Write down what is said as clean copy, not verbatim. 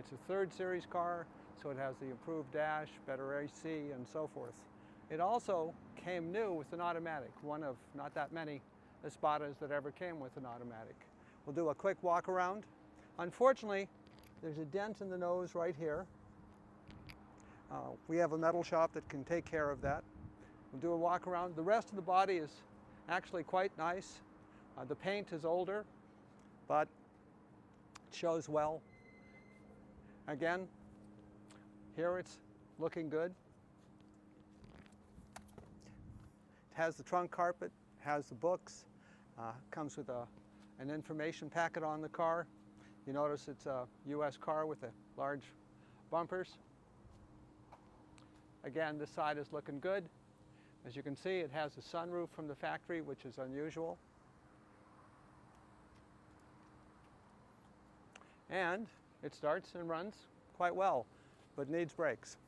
It's a 3rd series car, so it has the improved dash, better AC, and so forth. It also came new with an automatic, one of not that many Espadas that ever came with an automatic. We'll do a quick walk around. Unfortunately, there's a dent in the nose right here. We have a metal shop that can take care of that. We'll do a walk around. The rest of the body is actually quite nice. The paint is older, but it shows well. Again, here it's looking good. It has the trunk carpet, has the books, comes with an information packet on the car. You notice it's a US car with the large bumpers. Again, this side is looking good. As you can see, it has a sunroof from the factory, which is unusual. And it starts and runs quite well, but needs brakes.